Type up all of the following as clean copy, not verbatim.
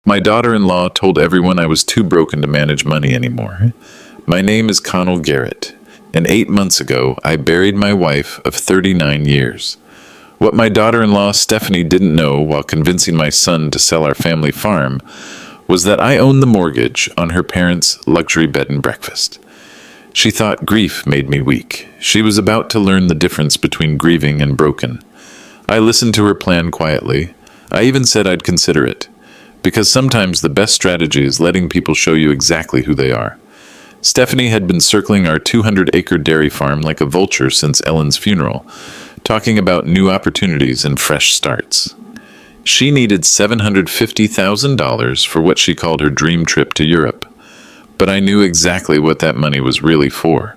My daughter-in-law told everyone I was too broken to manage money anymore. My name is Connell Garrett, and 8 months ago, I buried my wife of 39 years. What my daughter-in-law Stephanie didn't know while convincing my son to sell our family farm was that I owned the mortgage on her parents' luxury bed and breakfast. She thought grief made me weak. She was about to learn the difference between grieving and broken. I listened to her plan quietly. I even said I'd consider it, because sometimes the best strategy is letting people show you exactly who they are. Stephanie had been circling our 200-acre dairy farm like a vulture since Ellen's funeral, talking about new opportunities and fresh starts. She needed $750,000 for what she called her dream trip to Europe. But I knew exactly what that money was really for.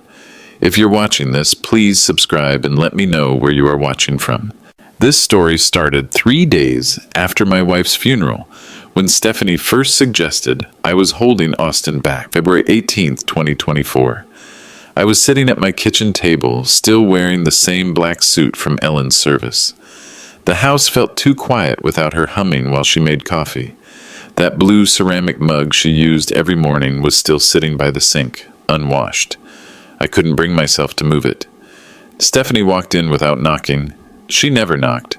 If you're watching this, please subscribe and let me know where you are watching from. This story started 3 days after my wife's funeral, when Stephanie first suggested I was holding Austin back, February 18th, 2024. I was sitting at my kitchen table, still wearing the same black suit from Ellen's service. The house felt too quiet without her humming while she made coffee. That blue ceramic mug she used every morning was still sitting by the sink, unwashed. I couldn't bring myself to move it. Stephanie walked in without knocking. She never knocked.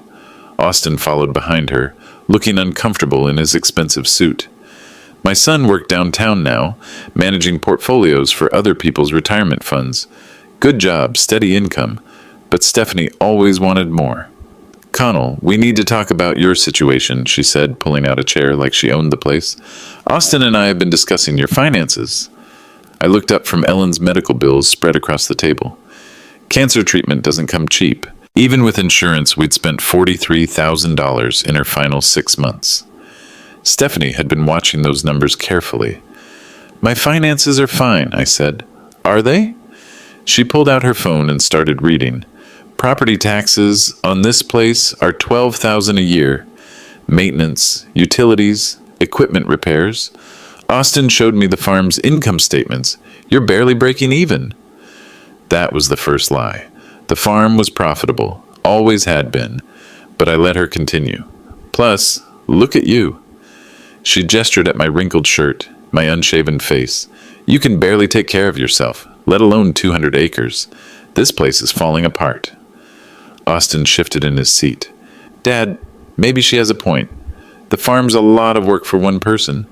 Austin followed behind her, looking uncomfortable in his expensive suit. My son worked downtown now, managing portfolios for other people's retirement funds. Good job, steady income, but Stephanie always wanted more. "Connell, we need to talk about your situation," she said, pulling out a chair like she owned the place. "Austin and I have been discussing your finances." I looked up from Ellen's medical bills spread across the table. Cancer treatment doesn't come cheap. Even with insurance, we'd spent $43,000 in her final 6 months. Stephanie had been watching those numbers carefully. "My finances are fine," I said. "Are they?" She pulled out her phone and started reading. "Property taxes on this place are $12,000 a year. Maintenance, utilities, equipment repairs. Austin showed me the farm's income statements. You're barely breaking even." That was the first lie. The farm was profitable, always had been, but I let her continue. "Plus, look at you." She gestured at my wrinkled shirt, my unshaven face. "You can barely take care of yourself, let alone 200 acres. This place is falling apart." Austin shifted in his seat. "Dad, maybe she has a point. The farm's a lot of work for one person."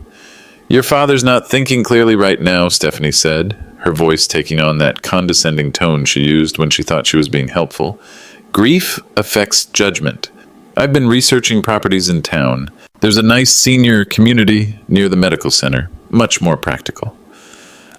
"Your father's not thinking clearly right now," Stephanie said, her voice taking on that condescending tone she used when she thought she was being helpful. "Grief affects judgment. I've been researching properties in town. There's a nice senior community near the medical center, much more practical."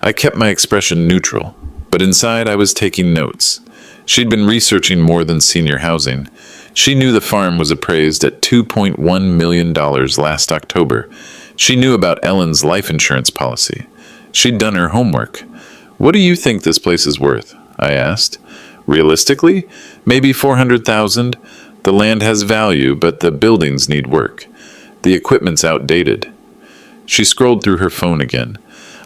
I kept my expression neutral, but inside I was taking notes. She'd been researching more than senior housing. She knew the farm was appraised at $2.1 million last October. She knew about Ellen's life insurance policy. She'd done her homework. "What do you think this place is worth?" I asked. "Realistically, maybe $400,000. The land has value, but the buildings need work. The equipment's outdated." She scrolled through her phone again.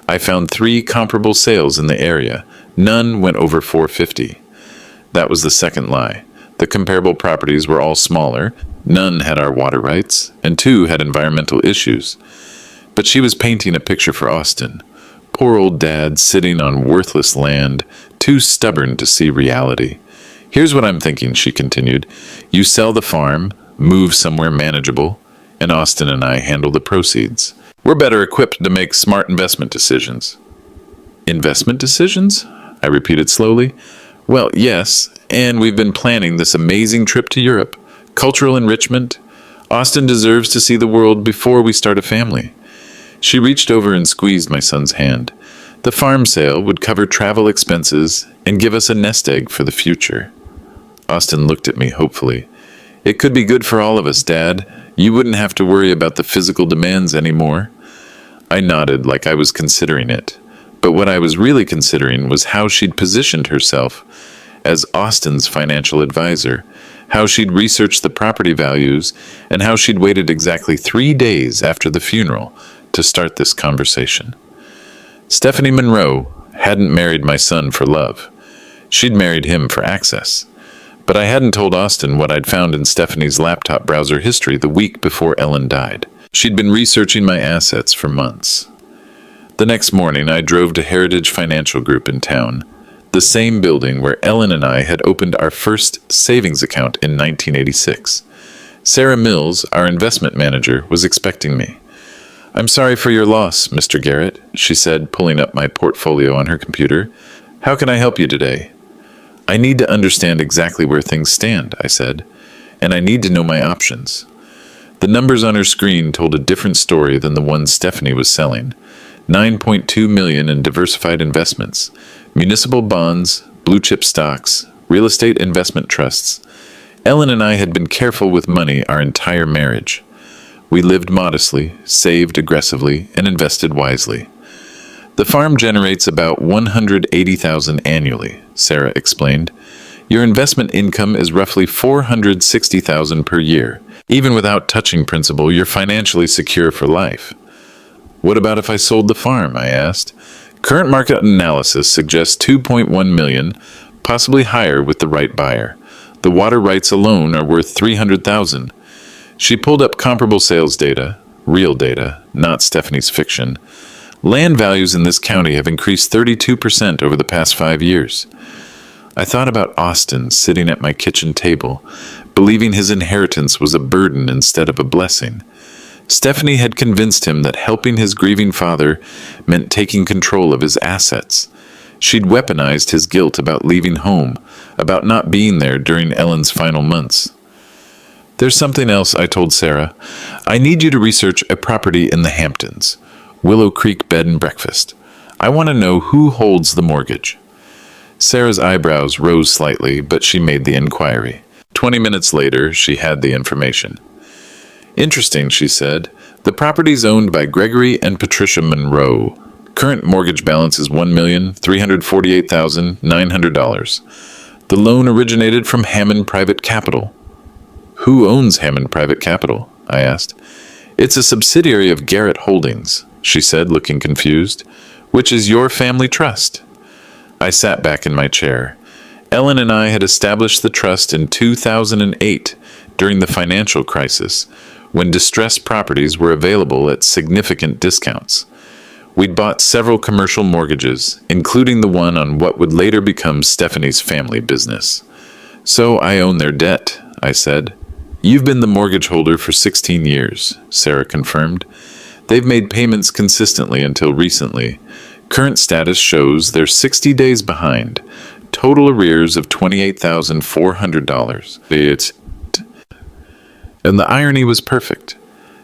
I found 3 comparable sales in the area. None went over $450,000. That was the second lie. The comparable properties were all smaller, none had our water rights, and 2 had environmental issues. But she was painting a picture for Austin. Poor old Dad sitting on worthless land, too stubborn to see reality. "Here's what I'm thinking," she continued. "You sell the farm, move somewhere manageable, and Austin and I handle the proceeds. We're better equipped to make smart investment decisions." "Investment decisions?" I repeated slowly. "Well, yes, and we've been planning this amazing trip to Europe. Cultural enrichment. Austin deserves to see the world before we start a family." She reached over and squeezed my son's hand. "The farm sale would cover travel expenses and give us a nest egg for the future." Austin looked at me hopefully. "It could be good for all of us, Dad. You wouldn't have to worry about the physical demands anymore." I nodded like I was considering it. But what I was really considering was how she'd positioned herself as Austin's financial advisor, how she'd researched the property values, and how she'd waited exactly 3 days after the funeral to start this conversation. Stephanie Monroe hadn't married my son for love. She'd married him for access. But I hadn't told Austin what I'd found in Stephanie's laptop browser history the week before Ellen died. She'd been researching my assets for months. The next morning, I drove to Heritage Financial Group in town, the same building where Ellen and I had opened our first savings account in 1986. Sarah Mills, our investment manager, was expecting me. "I'm sorry for your loss, Mr. Garrett," she said, pulling up my portfolio on her computer. "How can I help you today?" "I need to understand exactly where things stand," I said, "and I need to know my options." The numbers on her screen told a different story than the one Stephanie was selling. 9.2 million in diversified investments, municipal bonds, blue chip stocks, real estate investment trusts. Ellen and I had been careful with money our entire marriage. We lived modestly, saved aggressively, and invested wisely. "The farm generates about $180,000 annually," Sarah explained. "Your investment income is roughly $460,000 per year. Even without touching principal, you're financially secure for life." "What about if I sold the farm?" I asked. "Current market analysis suggests 2.1 million, possibly higher with the right buyer. The water rights alone are worth 300,000. She pulled up comparable sales data, real data, not Stephanie's fiction. "Land values in this county have increased 32% over the past 5 years. I thought about Austin sitting at my kitchen table, believing his inheritance was a burden instead of a blessing. Stephanie had convinced him that helping his grieving father meant taking control of his assets. She'd weaponized his guilt about leaving home, about not being there during Ellen's final months. "There's something else," I told Sarah. "I need you to research a property in the Hamptons, Willow Creek Bed and Breakfast. I want to know who holds the mortgage." Sarah's eyebrows rose slightly, but she made the inquiry. 20 minutes later, she had the information. "Interesting," she said. "The property's owned by Gregory and Patricia Monroe. Current mortgage balance is $1,348,900. The loan originated from Hammond Private Capital." "Who owns Hammond Private Capital?" I asked. "It's a subsidiary of Garrett Holdings," she said, looking confused. "Which is your family trust." I sat back in my chair. Ellen and I had established the trust in 2008 during the financial crisis, when distressed properties were available at significant discounts. We'd bought several commercial mortgages, including the one on what would later become Stephanie's family business. "So I own their debt," I said. "You've been the mortgage holder for 16 years, Sarah confirmed. "They've made payments consistently until recently. Current status shows they're 60 days behind. Total arrears of $28,400. And the irony was perfect.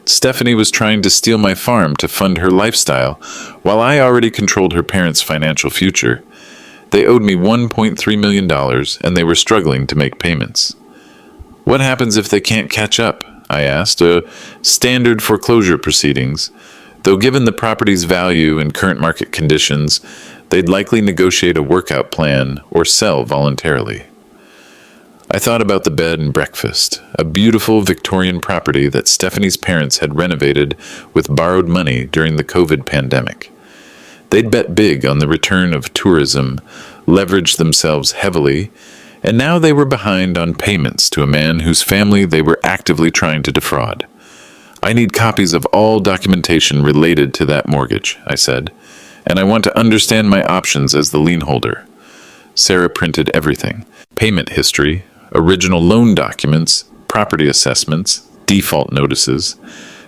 Stephanie was trying to steal my farm to fund her lifestyle, while I already controlled her parents' financial future. They owed me $1.3 million, and they were struggling to make payments. "What happens if they can't catch up?" I asked. "Standard foreclosure proceedings. Though given the property's value and current market conditions, they'd likely negotiate a workout plan or sell voluntarily." I thought about the bed and breakfast, a beautiful Victorian property that Stephanie's parents had renovated with borrowed money during the COVID pandemic. They'd bet big on the return of tourism, leveraged themselves heavily, and now they were behind on payments to a man whose family they were actively trying to defraud. "I need copies of all documentation related to that mortgage," I said, "and I want to understand my options as the lien holder." Sarah printed everything: payment history, original loan documents, property assessments, default notices.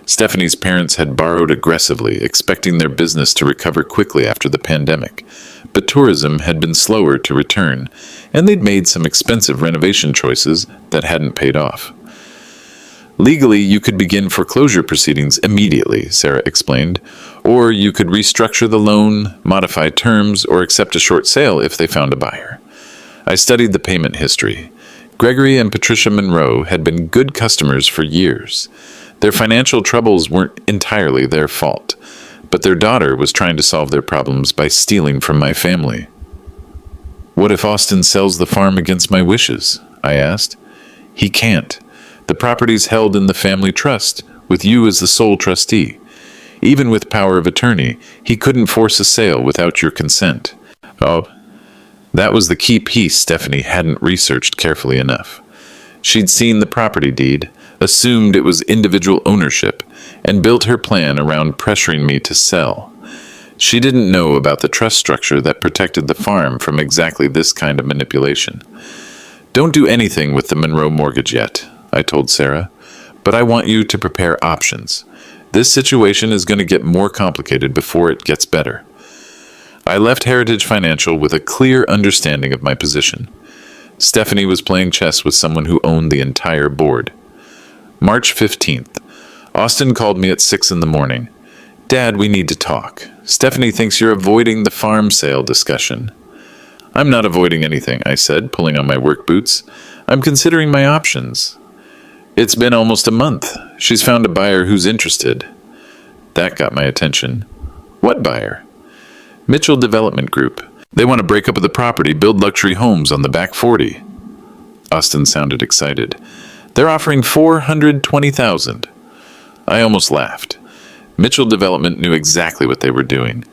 Stephanie's parents had borrowed aggressively, expecting their business to recover quickly after the pandemic. But tourism had been slower to return, and they'd made some expensive renovation choices that hadn't paid off. "Legally, you could begin foreclosure proceedings immediately," Sarah explained, "or you could restructure the loan, modify terms, or accept a short sale if they found a buyer." I studied the payment history. Gregory and Patricia Monroe had been good customers for years. Their financial troubles weren't entirely their fault, but their daughter was trying to solve their problems by stealing from my family. "What if Austin sells the farm against my wishes?" I asked. "He can't. The property's held in the family trust, with you as the sole trustee. Even with power of attorney, he couldn't force a sale without your consent." Oh, that was the key piece Stephanie hadn't researched carefully enough. She'd seen the property deed, assumed it was individual ownership, and built her plan around pressuring me to sell. She didn't know about the trust structure that protected the farm from exactly this kind of manipulation. "Don't do anything with the Monroe mortgage yet," I told Sarah, "but I want you to prepare options. This situation is going to get more complicated before it gets better." I left Heritage Financial with a clear understanding of my position. Stephanie was playing chess with someone who owned the entire board. March 15th. Austin called me at 6 in the morning. "Dad, we need to talk. Stephanie thinks you're avoiding the farm sale discussion." "I'm not avoiding anything," I said, pulling on my work boots. "I'm considering my options." "It's been almost a month. She's found a buyer who's interested." That got my attention. "What buyer?" "Mitchell Development Group. They want to break up the property, build luxury homes on the back 40. Austin sounded excited. "They're offering $420,000. I almost laughed. Mitchell Development knew exactly what they were doing.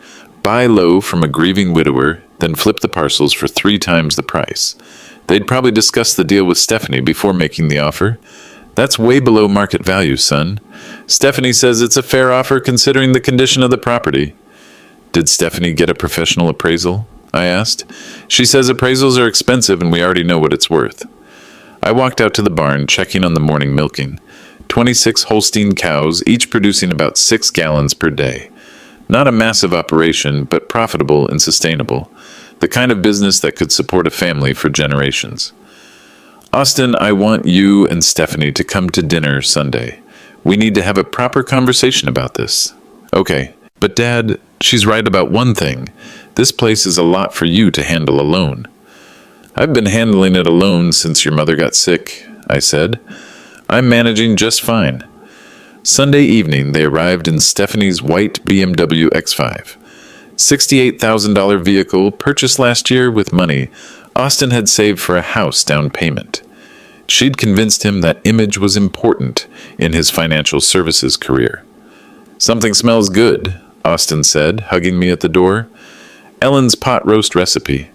Buy low from a grieving widower, then flip the parcels for 3 times the price. They'd probably discuss the deal with Stephanie before making the offer. "That's way below market value, son. Stephanie says it's a fair offer considering the condition of the property." "Did Stephanie get a professional appraisal?" I asked. "She says appraisals are expensive and we already know what it's worth." I walked out to the barn, checking on the morning milking. 26 Holstein cows, each producing about 6 gallons per day. Not a massive operation, but profitable and sustainable. The kind of business that could support a family for generations. "Austin, I want you and Stephanie to come to dinner Sunday. We need to have a proper conversation about this." "Okay, but Dad, she's right about one thing. This place is a lot for you to handle alone." "I've been handling it alone since your mother got sick," I said. "I'm managing just fine." Sunday evening, they arrived in Stephanie's white BMW X5. $68,000 vehicle purchased last year with money Austin had saved for a house down payment. She'd convinced him that image was important in his financial services career. "Something smells good," Austin said, hugging me at the door. "Ellen's pot roast recipe."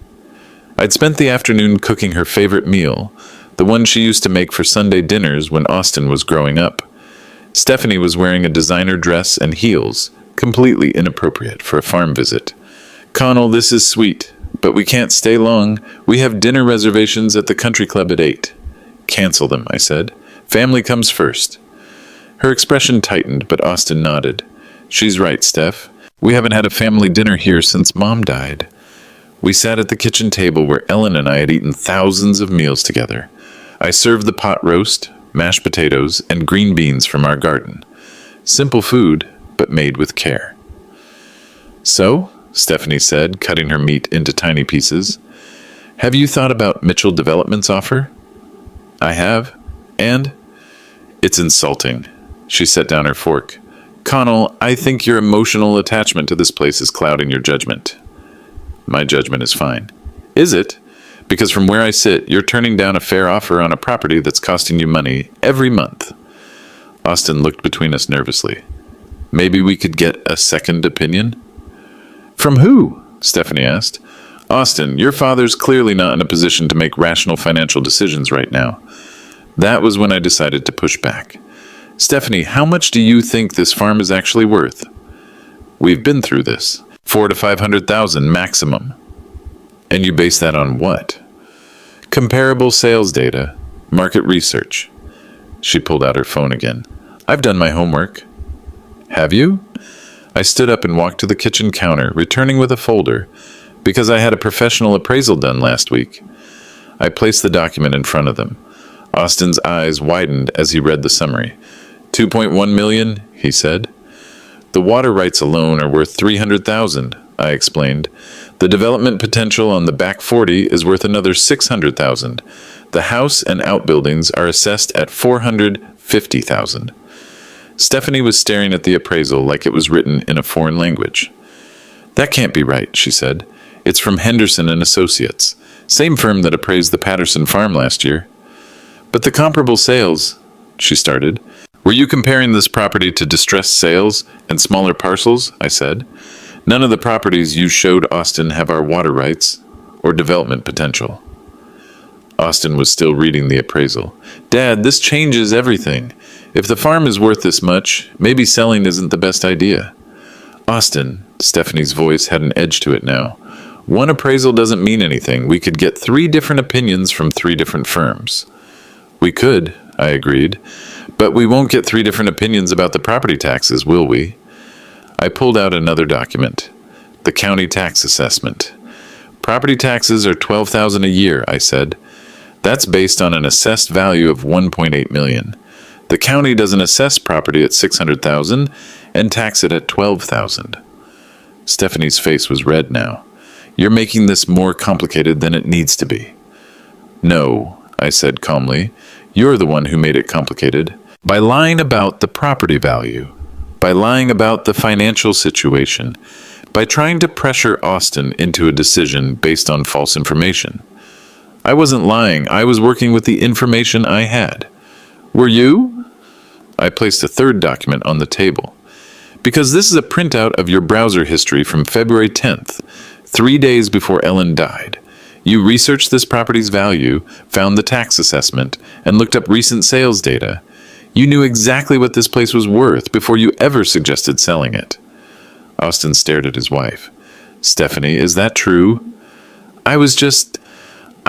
I'd spent the afternoon cooking her favorite meal, the one she used to make for Sunday dinners when Austin was growing up. Stephanie was wearing a designer dress and heels, completely inappropriate for a farm visit. "Connell, this is sweet, but we can't stay long. We have dinner reservations at the country club at 8. "Cancel them," I said. "Family comes first." Her expression tightened, but Austin nodded. "She's right, Steph. We haven't had a family dinner here since Mom died." We sat at the kitchen table where Ellen and I had eaten thousands of meals together. I served the pot roast, mashed potatoes, and green beans from our garden. Simple food, but made with care. "So," Stephanie said, cutting her meat into tiny pieces, "have you thought about Mitchell Development's offer?" "I have. And?" "It's insulting." She set down her fork. "Connell, I think your emotional attachment to this place is clouding your judgment." "My judgment is fine." "Is it? Because from where I sit, you're turning down a fair offer on a property that's costing you money every month." Austin looked between us nervously. "Maybe we could get a second opinion?" "From who?" Stephanie asked. "Austin, your father's clearly not in a position to make rational financial decisions right now." That was when I decided to push back. "Stephanie, how much do you think this farm is actually worth?" "We've been through this. 400,000 to 500,000 maximum." "And you base that on what?" "Comparable sales data, market research." She pulled out her phone again. "I've done my homework." "Have you?" I stood up and walked to the kitchen counter, returning with a folder, because I had a professional appraisal done last week. I placed the document in front of them. Austin's eyes widened as he read the summary. $2.1 million, he said. "The water rights alone are worth $300,000, I explained. "The development potential on the back 40 is worth another $600,000. The house and outbuildings are assessed at $450,000. Stephanie was staring at the appraisal like it was written in a foreign language. "That can't be right," she said. "It's from Henderson and Associates, same firm that appraised the Patterson farm last year." "But the comparable sales," she started. "Were you comparing this property to distressed sales and smaller parcels?" I said. "None of the properties you showed Austin have our water rights or development potential." Austin was still reading the appraisal. Dad, this changes everything. If the farm is worth this much, maybe selling isn't the best idea. Austin, Stephanie's voice had an edge to it now. One appraisal doesn't mean anything. We could get 3 different opinions from 3 different firms. We could, I agreed. But we won't get 3 different opinions about the property taxes, will we? I pulled out another document. The county tax assessment. Property taxes are $12,000 a year, I said. That's based on an assessed value of $1.8 million. The county doesn't assess property at $600,000 and tax it at $12,000. Stephanie's face was red now. You're making this more complicated than it needs to be. No, I said calmly. You're the one who made it complicated. By lying about the property value. By lying about the financial situation. By trying to pressure Austin into a decision based on false information. I wasn't lying. I was working with the information I had. Were you? I placed a third document on the table. Because this is a printout of your browser history from February 10th, 3 days before Ellen died. You researched this property's value, found the tax assessment, and looked up recent sales data. You knew exactly what this place was worth before you ever suggested selling it. Austin stared at his wife. Stephanie, is that true? I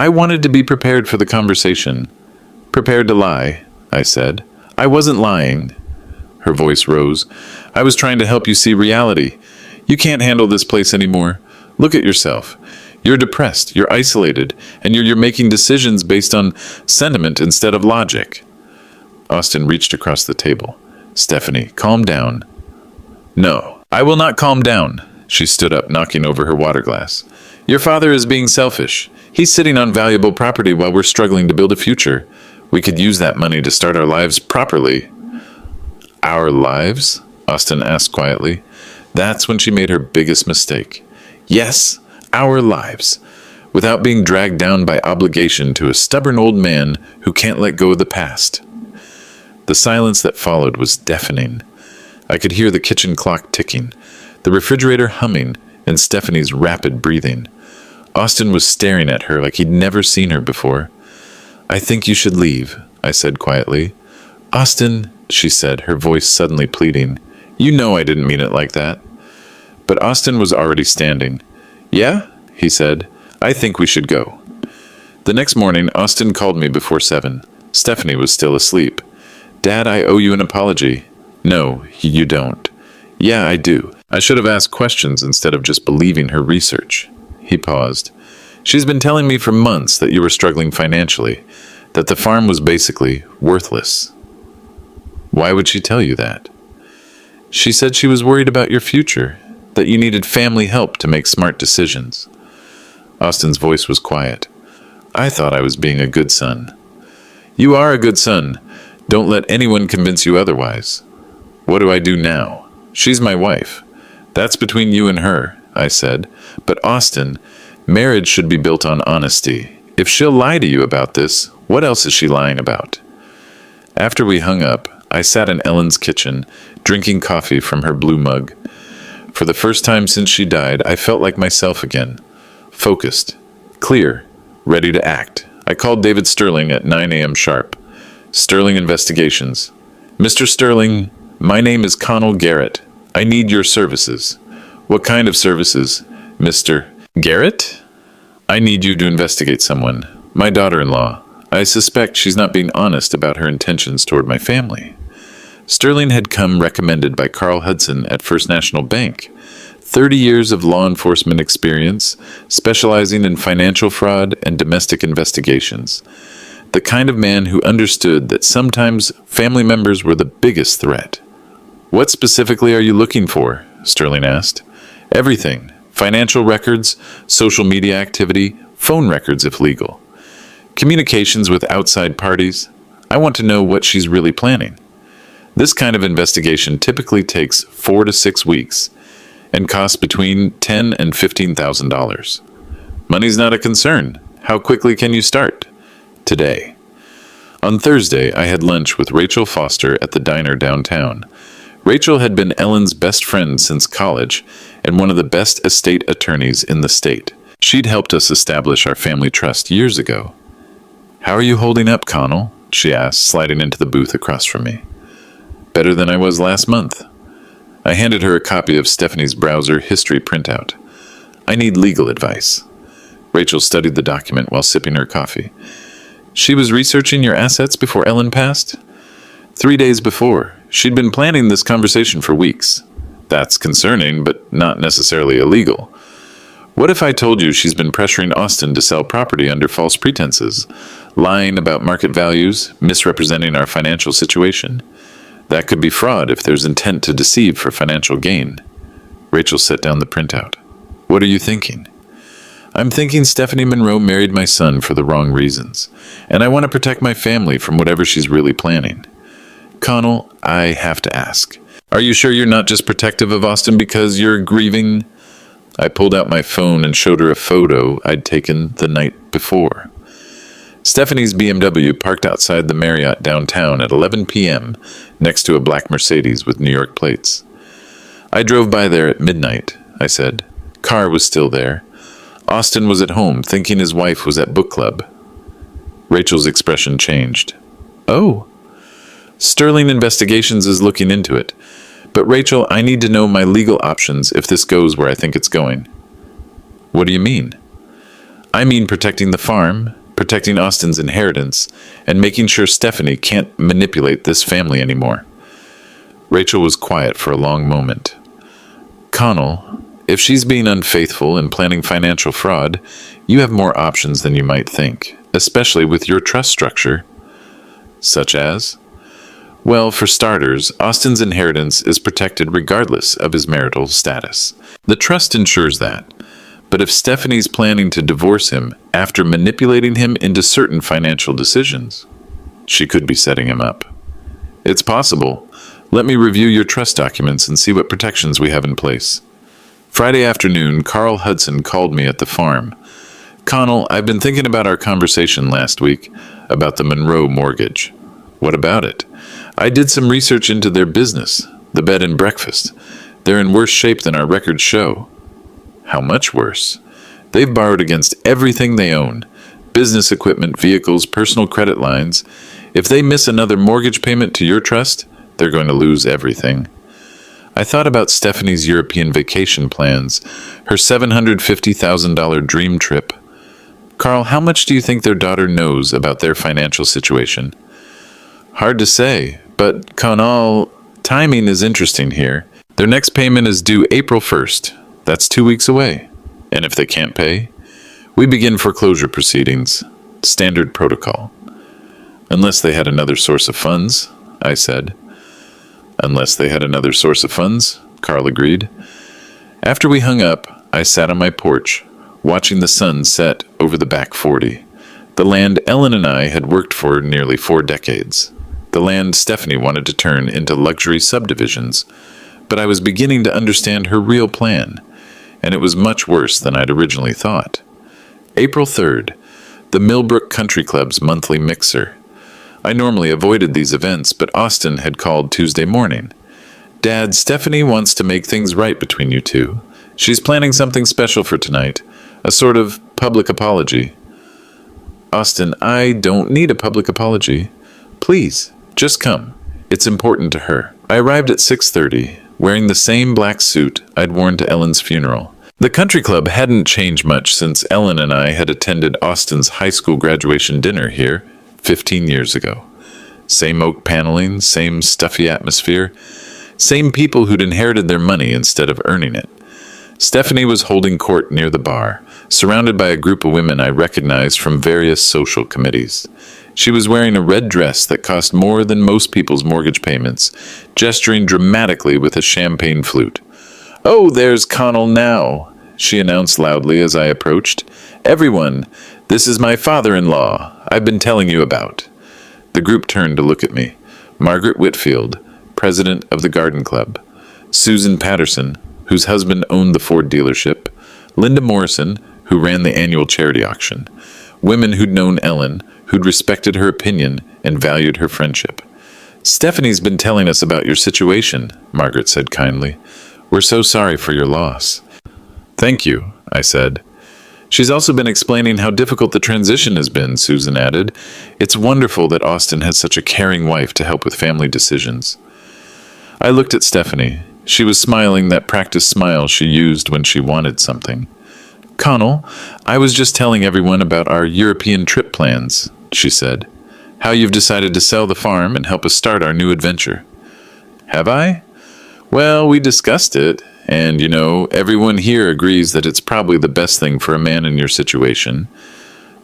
wanted to be prepared for the conversation. Prepared to lie, I said. I wasn't lying. Her voice rose. I was trying to help you see reality. You can't handle this place anymore. Look at yourself. You're depressed, you're isolated, and you're making decisions based on sentiment instead of logic. Austin reached across the table. Stephanie, calm down. No, I will not calm down. She stood up, knocking over her water glass. Your father is being selfish. He's sitting on valuable property while we're struggling to build a future. We could use that money to start our lives properly. Our lives? Austin asked quietly. That's when she made her biggest mistake. Yes, our lives. Without being dragged down by obligation to a stubborn old man who can't let go of the past. The silence that followed was deafening. I could hear the kitchen clock ticking, the refrigerator humming, and Stephanie's rapid breathing. Austin was staring at her like he'd never seen her before. I think you should leave, I said quietly. Austin, she said, her voice suddenly pleading. You know I didn't mean it like that. But Austin was already standing. Yeah, he said. I think we should go. The next morning, Austin called me before 7. Stephanie was still asleep. Dad, I owe you an apology. No, you don't. Yeah, I do. I should have asked questions instead of just believing her research. He paused. She's been telling me for months that you were struggling financially, that the farm was basically worthless. Why would she tell you that? She said she was worried about your future, that you needed family help to make smart decisions. Austin's voice was quiet. I thought I was being a good son. You are a good son. Don't let anyone convince you otherwise. What do I do now? She's my wife. That's between you and her, I said. But Austin, marriage should be built on honesty. If she'll lie to you about this, what else is she lying about? After we hung up, I sat in Ellen's kitchen, drinking coffee from her blue mug. For the first time since she died, I felt like myself again. Focused, clear, ready to act. I called David Sterling at 9 a.m. sharp. Sterling Investigations. Mr. Sterling, my name is Connell Garrett. I need your services. What kind of services, Mr. Garrett? I need you to investigate someone. My daughter-in-law. I suspect she's not being honest about her intentions toward my family. Sterling had come recommended by Carl Hudson at First National Bank. 30 years of law enforcement experience, specializing in financial fraud and domestic investigations. The kind of man who understood that sometimes family members were the biggest threat. What specifically are you looking for? Sterling asked. Everything. Financial records, social media activity, phone records if legal. Communications with outside parties. I want to know what she's really planning. This kind of investigation typically takes 4 to 6 weeks and costs between $10,000 and $15,000. Money's not a concern. How quickly can you start? Today. On Thursday, I had lunch with Rachel Foster at the diner downtown. Rachel had been Ellen's best friend since college and one of the best estate attorneys in the state. She'd helped us establish our family trust years ago. "How are you holding up, Connell?" she asked, sliding into the booth across from me. "Better than I was last month." I handed her a copy of Stephanie's browser history printout. "I need legal advice." Rachel studied the document while sipping her coffee. "She was researching your assets before Ellen passed?" 3 days before. She'd been planning this conversation for weeks. That's concerning, but not necessarily illegal. What if I told you she's been pressuring Austin to sell property under false pretenses, lying about market values, misrepresenting our financial situation? That could be fraud if there's intent to deceive for financial gain. Rachel set down the printout. "What are you thinking?" "I'm thinking Stephanie Monroe married my son for the wrong reasons, and I want to protect my family from whatever she's really planning." "Connell, I have to ask. Are you sure you're not just protective of Austin because you're grieving?" I pulled out my phone and showed her a photo I'd taken the night before. Stephanie's BMW parked outside the Marriott downtown at 11 p.m. next to a black Mercedes with New York plates. "I drove by there at midnight," I said. "Car was still there. Austin was at home, thinking his wife was at book club." Rachel's expression changed. "Oh." "Sterling Investigations is looking into it. But Rachel, I need to know my legal options if this goes where I think it's going." "What do you mean?" "I mean protecting the farm, protecting Austin's inheritance, and making sure Stephanie can't manipulate this family anymore." Rachel was quiet for a long moment. "Connell, if she's being unfaithful and planning financial fraud, you have more options than you might think, especially with your trust structure." "Such as?" "Well, for starters, Austin's inheritance is protected regardless of his marital status. The trust ensures that. But if Stephanie's planning to divorce him after manipulating him into certain financial decisions, she could be setting him up." "It's possible. Let me review your trust documents and see what protections we have in place." Friday afternoon, Carl Hudson called me at the farm. "Connell, I've been thinking about our conversation last week about the Monroe mortgage." "What about it?" "I did some research into their business, the bed and breakfast. They're in worse shape than our records show." "How much worse?" "They've borrowed against everything they own. Business equipment, vehicles, personal credit lines. If they miss another mortgage payment to your trust, they're going to lose everything." I thought about Stephanie's European vacation plans, her $750,000 dream trip. "Carl, how much do you think their daughter knows about their financial situation?" "Hard to say, but Connell, timing is interesting here. Their next payment is due April 1st. That's 2 weeks away. And if they can't pay, we begin foreclosure proceedings. Standard protocol." "Unless they had another source of funds," I said. "Unless they had another source of funds," Carl agreed. After we hung up, I sat on my porch, watching the sun set over the back 40. The land Ellen and I had worked for nearly 4 decades. The land Stephanie wanted to turn into luxury subdivisions. But I was beginning to understand her real plan, and it was much worse than I'd originally thought. April 3rd, the Millbrook Country Club's monthly mixer. I normally avoided these events, but Austin had called Tuesday morning. "Dad, Stephanie wants to make things right between you two. She's planning something special for tonight, a sort of public apology." "Austin, I don't need a public apology. Please, just come. It's important to her." I arrived at 6:30, wearing the same black suit I'd worn to Ellen's funeral. The country club hadn't changed much since Ellen and I had attended Austin's high school graduation dinner here 15 years ago. Same oak paneling, same stuffy atmosphere, same people who'd inherited their money instead of earning it. Stephanie was holding court near the bar, surrounded by a group of women I recognized from various social committees. She was wearing a red dress that cost more than most people's mortgage payments, gesturing dramatically with a champagne flute. "Oh, there's Connell now," she announced loudly as I approached. "Everyone, this is my father-in-law I've been telling you about." The group turned to look at me. Margaret Whitfield, president of the Garden Club. Susan Patterson, whose husband owned the Ford dealership. Linda Morrison, who ran the annual charity auction. Women who'd known Ellen, who'd respected her opinion and valued her friendship. "Stephanie's been telling us about your situation," Margaret said kindly. "We're so sorry for your loss." "Thank you," I said. She's also been explaining how difficult the transition has been, Susan added. It's wonderful that Austin has such a caring wife to help with family decisions. I looked at Stephanie. She was smiling that practiced smile she used when she wanted something. Connell, I was just telling everyone about our European trip plans, she said. How you've decided to sell the farm and help us start our new adventure. Have I? Well, we discussed it, and, everyone here agrees that it's probably the best thing for a man in your situation.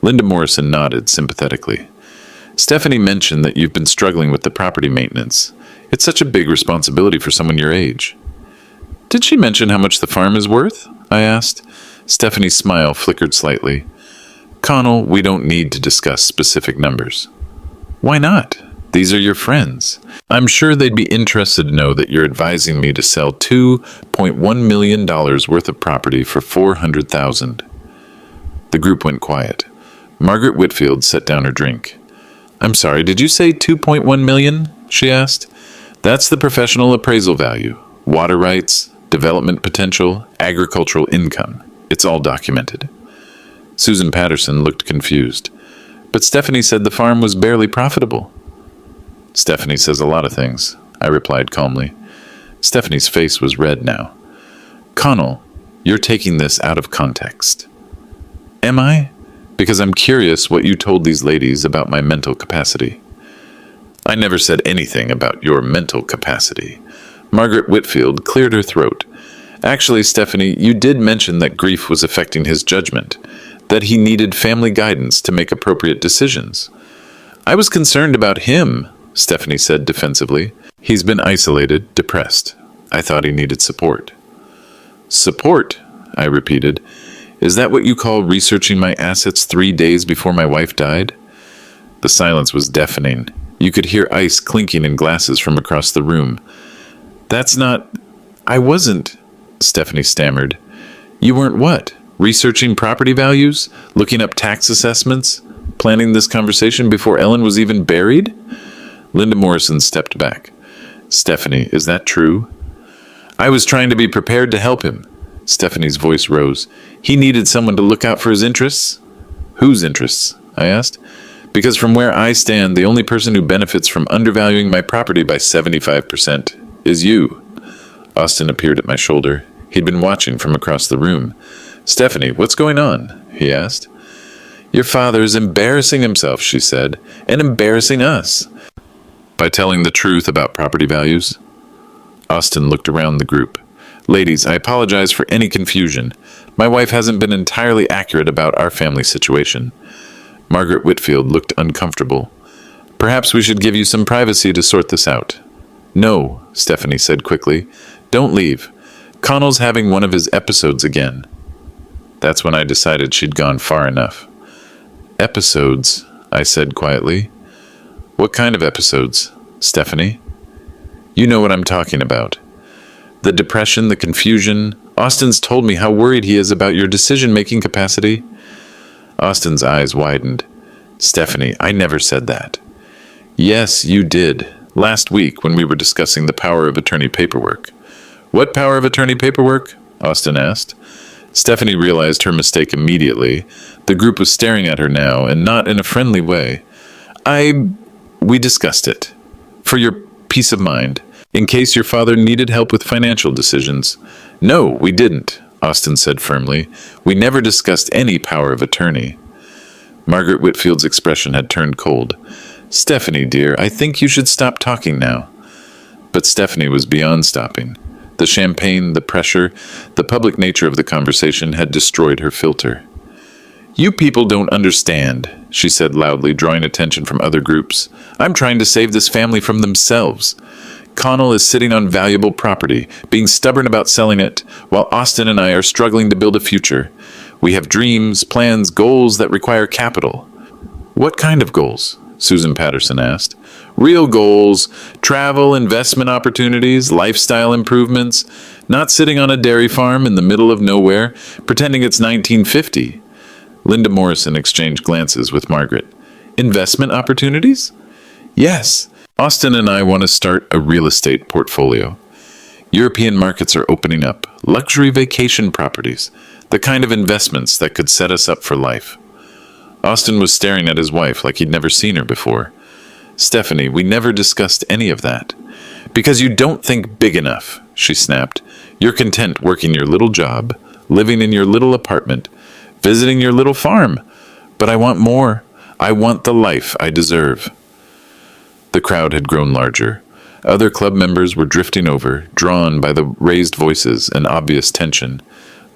Linda Morrison nodded sympathetically. Stephanie mentioned that you've been struggling with the property maintenance. It's such a big responsibility for someone your age. Did she mention how much the farm is worth? I asked. Stephanie's smile flickered slightly. Connell, we don't need to discuss specific numbers. Why not? These are your friends. I'm sure they'd be interested to know that you're advising me to sell $2.1 million worth of property for $400,000. The group went quiet. Margaret Whitfield set down her drink. I'm sorry, did you say $2.1 million? She asked. That's the professional appraisal value. Water rights, development potential, agricultural income. It's all documented. Susan Patterson looked confused. But Stephanie said the farm was barely profitable. Stephanie says a lot of things, I replied calmly. Stephanie's face was red now. Connell, you're taking this out of context. Am I? Because I'm curious what you told these ladies about my mental capacity. I never said anything about your mental capacity. Margaret Whitfield cleared her throat. Actually, Stephanie, you did mention that grief was affecting his judgment, that he needed family guidance to make appropriate decisions. I was concerned about him, Stephanie said defensively. He's been isolated, depressed. I thought he needed support. Support? I repeated. Is that what you call researching my assets 3 days before my wife died? The silence was deafening. You could hear ice clinking in glasses from across the room. That's not... I wasn't... Stephanie stammered. You weren't what? Researching property values? Looking up tax assessments? Planning this conversation before Ellen was even buried? Linda Morrison stepped back. Stephanie, is that true? I was trying to be prepared to help him. Stephanie's voice rose. He needed someone to look out for his interests? Whose interests? I asked. Because from where I stand, the only person who benefits from undervaluing my property by 75% is you. Austin appeared at my shoulder. He'd been watching from across the room. Stephanie, what's going on? He asked. Your father is embarrassing himself, she said, and embarrassing us. By telling the truth about property values? Austin looked around the group. Ladies, I apologize for any confusion. My wife hasn't been entirely accurate about our family situation. Margaret Whitfield looked uncomfortable. Perhaps we should give you some privacy to sort this out. No, Stephanie said quickly. Don't leave. Connell's having one of his episodes again. That's when I decided she'd gone far enough. Episodes, I said quietly. What kind of episodes, Stephanie? You know what I'm talking about. The depression, the confusion. Austin's told me how worried he is about your decision-making capacity. Austin's eyes widened. Stephanie, I never said that. Yes, you did. Last week when we were discussing the power of attorney paperwork. What power of attorney paperwork? Austin asked. Stephanie realized her mistake immediately. The group was staring at her now, and not in a friendly way. We discussed it. For your peace of mind. In case your father needed help with financial decisions. No, we didn't, Austin said firmly. We never discussed any power of attorney. Margaret Whitfield's expression had turned cold. Stephanie, dear, I think you should stop talking now. But Stephanie was beyond stopping. The champagne, the pressure, the public nature of the conversation had destroyed her filter. You people don't understand, she said loudly, drawing attention from other groups. I'm trying to save this family from themselves. Connell is sitting on valuable property, being stubborn about selling it, while Austin and I are struggling to build a future. We have dreams, plans, goals that require capital. What kind of goals? Susan Patterson asked. Real goals, travel, investment opportunities, lifestyle improvements, not sitting on a dairy farm in the middle of nowhere, pretending it's 1950. Linda Morrison exchanged glances with Margaret. Investment opportunities? Yes. Austin and I want to start a real estate portfolio. European markets are opening up. luxury vacation properties, the kind of investments that could set us up for life. Austin was staring at his wife like he'd never seen her before. Stephanie, we never discussed any of that. Because you don't think big enough, she snapped. You're content working your little job, living in your little apartment, visiting your little farm. But I want more. I want the life I deserve. The crowd had grown larger. Other club members were drifting over, drawn by the raised voices and obvious tension.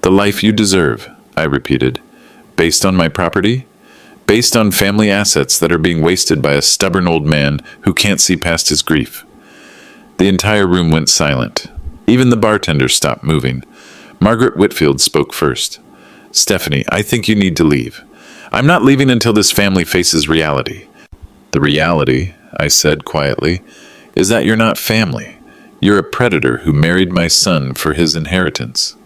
The life you deserve, I repeated. Based on my property? Based on family assets that are being wasted by a stubborn old man who can't see past his grief. The entire room went silent. Even the bartender stopped moving. Margaret Whitfield spoke first. Stephanie, I think you need to leave. I'm not leaving until this family faces reality. The reality, I said quietly, is that you're not family. You're a predator who married my son for his inheritance.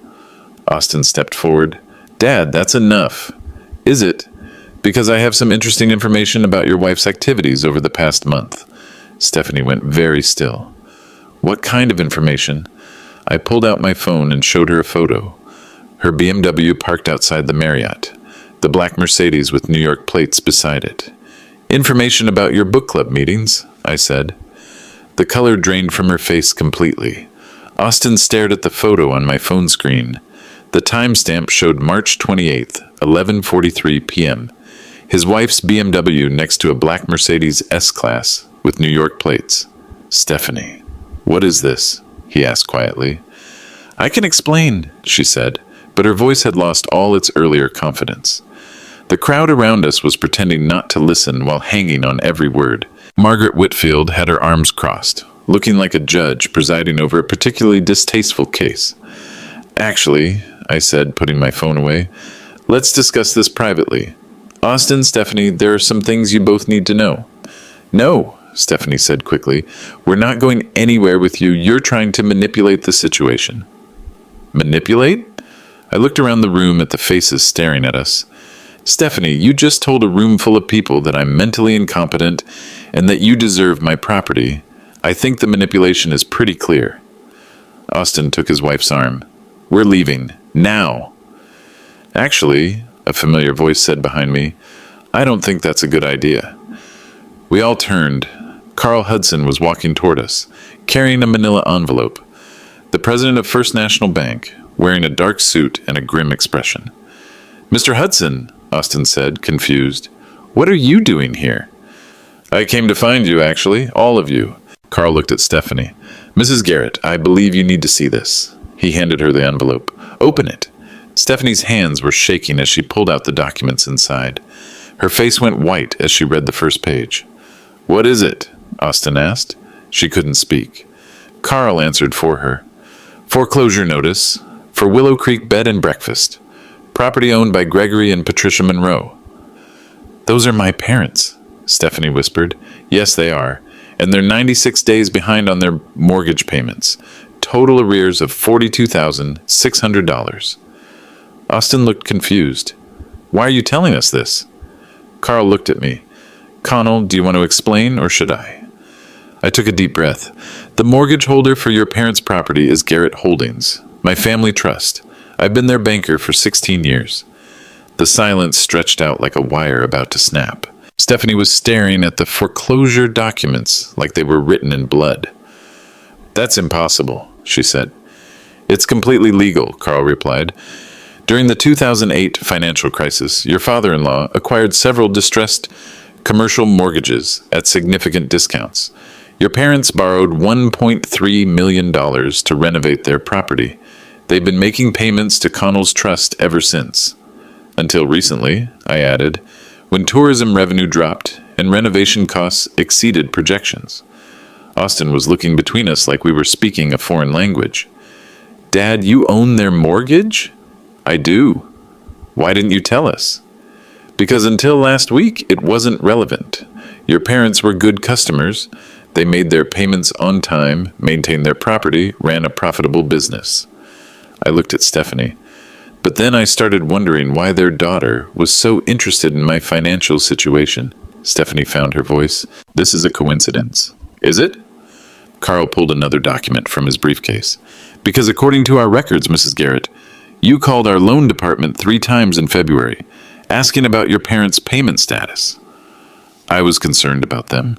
Austin stepped forward. Dad, that's enough. Is it? Because I have some interesting information about your wife's activities over the past month. Stephanie went very still. What kind of information? I pulled out my phone and showed her a photo. Her BMW parked outside the Marriott, the black Mercedes with New York plates beside it. Information about your book club meetings, I said. The color drained from her face completely. Austin stared at the photo on my phone screen. The timestamp showed March 28th, 11:43 p.m. His wife's BMW next to a black Mercedes S-Class with New York plates. Stephanie, what is this? He asked quietly. I can explain, she said, but her voice had lost all its earlier confidence. The crowd around us was pretending not to listen while hanging on every word. Margaret Whitfield had her arms crossed, looking like a judge presiding over a particularly distasteful case. Actually, I said, putting my phone away, let's discuss this privately. Austin, Stephanie, there are some things you both need to know. No, Stephanie said quickly. We're not going anywhere with you. You're trying to manipulate the situation. Manipulate? I looked around the room at the faces staring at us. Stephanie, you just told a room full of people that I'm mentally incompetent and that you deserve my property. I think the manipulation is pretty clear. Austin took his wife's arm. We're leaving. Now. Actually, a familiar voice said behind me, I don't think that's a good idea. We all turned. Carl Hudson was walking toward us, carrying a manila envelope. The president of First National Bank, wearing a dark suit and a grim expression. Mr. Hudson, Austin said, confused. What are you doing here? I came to find you, actually, all of you. Carl looked at Stephanie. Mrs. Garrett, I believe you need to see this. He handed her the envelope. Open it. Stephanie's hands were shaking as she pulled out the documents inside. Her face went white as she read the first page. What is it? Austin asked. She couldn't speak. Carl answered for her. Foreclosure notice for Willow Creek Bed and Breakfast. Property owned by Gregory and Patricia Monroe. Those are my parents, Stephanie whispered. Yes, they are. And they're 96 days behind on their mortgage payments. Total arrears of $42,600. Austin looked confused. Why are you telling us this? Carl looked at me. Connell, do you want to explain, or should I? I took a deep breath. The mortgage holder for your parents' property is Garrett Holdings, my family trust. I've been their banker for 16 years. The silence stretched out like a wire about to snap. Stephanie was staring at the foreclosure documents like they were written in blood. That's impossible, she said. It's completely legal, Carl replied. During the 2008 financial crisis, your father-in-law acquired several distressed commercial mortgages at significant discounts. Your parents borrowed $1.3 million to renovate their property. They've been making payments to Connell's trust ever since. Until recently, I added, when tourism revenue dropped and renovation costs exceeded projections. Austin was looking between us like we were speaking a foreign language. Dad, you own their mortgage? I do. Why didn't you tell us? Because until last week, it wasn't relevant. Your parents were good customers. They made their payments on time, maintained their property, ran a profitable business. I looked at Stephanie. But then I started wondering why their daughter was so interested in my financial situation. Stephanie found her voice. This is a coincidence. Is it? Carl pulled another document from his briefcase. Because according to our records, Mrs. Garrett, you called our loan department 3 times in February, asking about your parents' payment status. I was concerned about them.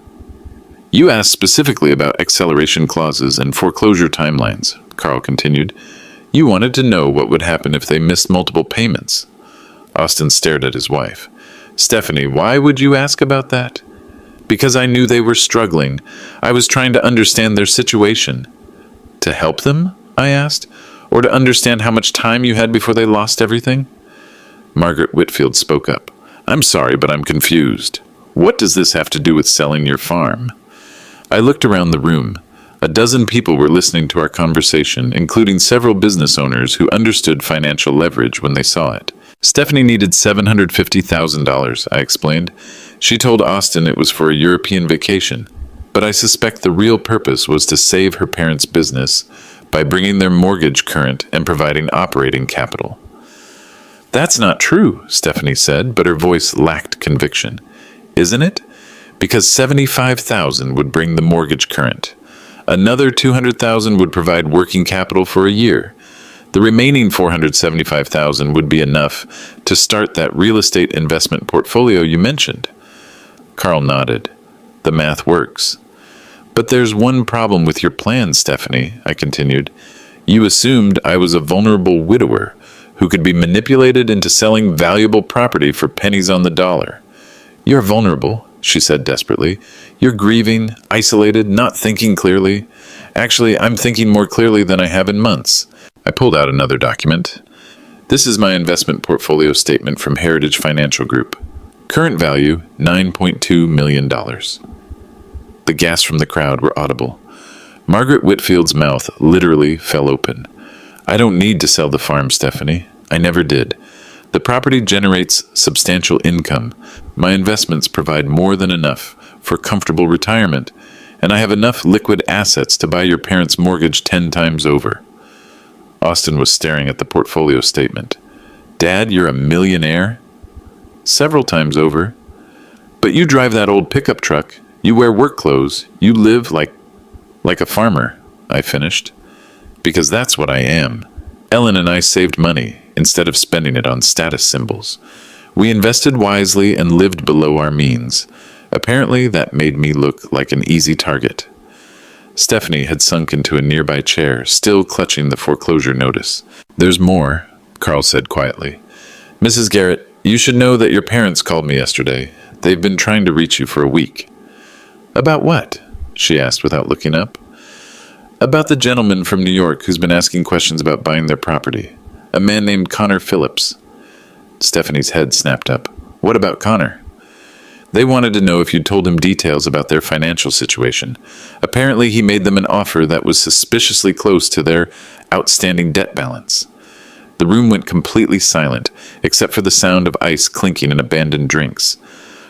You asked specifically about acceleration clauses and foreclosure timelines, Carl continued. You wanted to know what would happen if they missed multiple payments. Austin stared at his wife. Stephanie, why would you ask about that? Because I knew they were struggling. I was trying to understand their situation. To help them? I asked. Or to understand how much time you had before they lost everything? Margaret Whitfield spoke up. I'm sorry, but I'm confused. What does this have to do with selling your farm? I looked around the room. A dozen people were listening to our conversation, including several business owners who understood financial leverage when they saw it. Stephanie needed $750,000, I explained. She told Austin it was for a European vacation, but I suspect the real purpose was to save her parents' business by bringing their mortgage current and providing operating capital. That's not true, Stephanie said, but her voice lacked conviction. Isn't it? Because $75,000 would bring the mortgage current. Another $200,000 would provide working capital for a year. The remaining $475,000 would be enough to start that real estate investment portfolio you mentioned. Carl nodded. The math works. But there's one problem with your plan, Stephanie, I continued. You assumed I was a vulnerable widower who could be manipulated into selling valuable property for pennies on the dollar. You're vulnerable, she said desperately. You're grieving, isolated, not thinking clearly. Actually, I'm thinking more clearly than I have in months. I pulled out another document. This is my investment portfolio statement from Heritage Financial Group. Current value, $9.2 million. The gasps from the crowd were audible. Margaret Whitfield's mouth literally fell open. I don't need to sell the farm, Stephanie. I never did. The property generates substantial income. My investments provide more than enough for comfortable retirement, and I have enough liquid assets to buy your parents' mortgage 10 times over. Austin was staring at the portfolio statement. Dad, you're a millionaire? Several times over. But you drive that old pickup truck. You wear work clothes. You live like a farmer, I finished. Because that's what I am. Ellen and I saved money instead of spending it on status symbols. We invested wisely and lived below our means. Apparently, that made me look like an easy target. Stephanie had sunk into a nearby chair, still clutching the foreclosure notice. There's more, Carl said quietly. Mrs. Garrett, you should know that your parents called me yesterday. They've been trying to reach you for a week. About what? She asked without looking up. About the gentleman from New York who's been asking questions about buying their property. A man named Connor Phillips. Stephanie's head snapped up. What about Connor? They wanted to know if you'd told him details about their financial situation. Apparently, he made them an offer that was suspiciously close to their outstanding debt balance. The room went completely silent, except for the sound of ice clinking in abandoned drinks.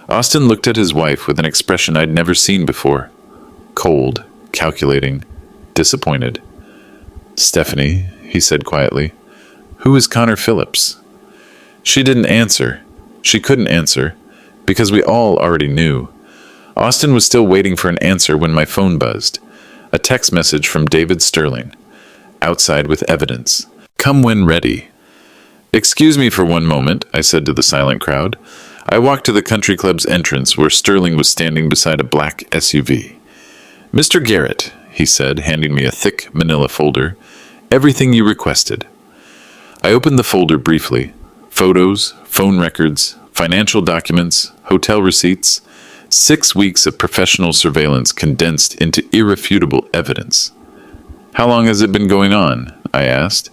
Austin looked at his wife with an expression I'd never seen before. Cold, calculating, disappointed. Stephanie, he said quietly, who is Connor Phillips? She didn't answer. She couldn't answer, because we all already knew. Austin was still waiting for an answer when my phone buzzed. A text message from David Sterling. Outside with evidence. Come when ready. Excuse me for one moment, I said to the silent crowd. I walked to the country club's entrance where Sterling was standing beside a black SUV. Mr. Garrett, he said, handing me a thick manila folder. Everything you requested. I opened the folder briefly. Photos, phone records, financial documents, hotel receipts, 6 weeks of professional surveillance condensed into irrefutable evidence. How long has it been going on? I asked.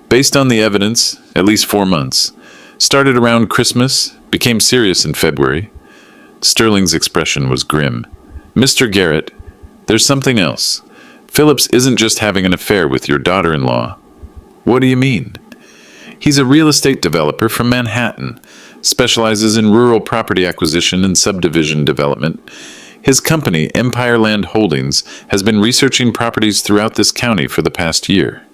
Based on the evidence, at least 4 months. Started around Christmas, became serious in February. Sterling's expression was grim. Mr. Garrett, there's something else. Phillips isn't just having an affair with your daughter-in-law. What do you mean? He's a real estate developer from Manhattan, specializes in rural property acquisition and subdivision development. His company, Empire Land Holdings, has been researching properties throughout this county for the past year.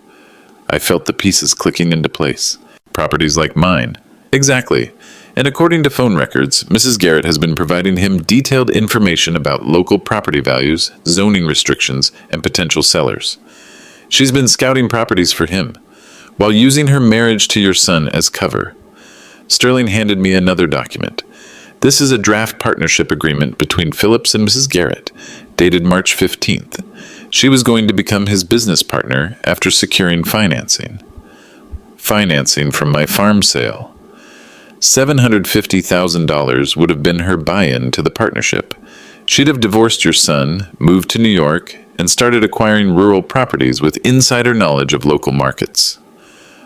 I felt the pieces clicking into place. Properties like mine. Exactly. And according to phone records, Mrs. Garrett has been providing him detailed information about local property values, zoning restrictions, and potential sellers. She's been scouting properties for him, while using her marriage to your son as cover. Sterling handed me another document. This is a draft partnership agreement between Phillips and Mrs. Garrett, dated March 15th. She was going to become his business partner after securing financing. Financing from my farm sale. $750,000 would have been her buy-in to the partnership. She'd have divorced your son, moved to New York, and started acquiring rural properties with insider knowledge of local markets.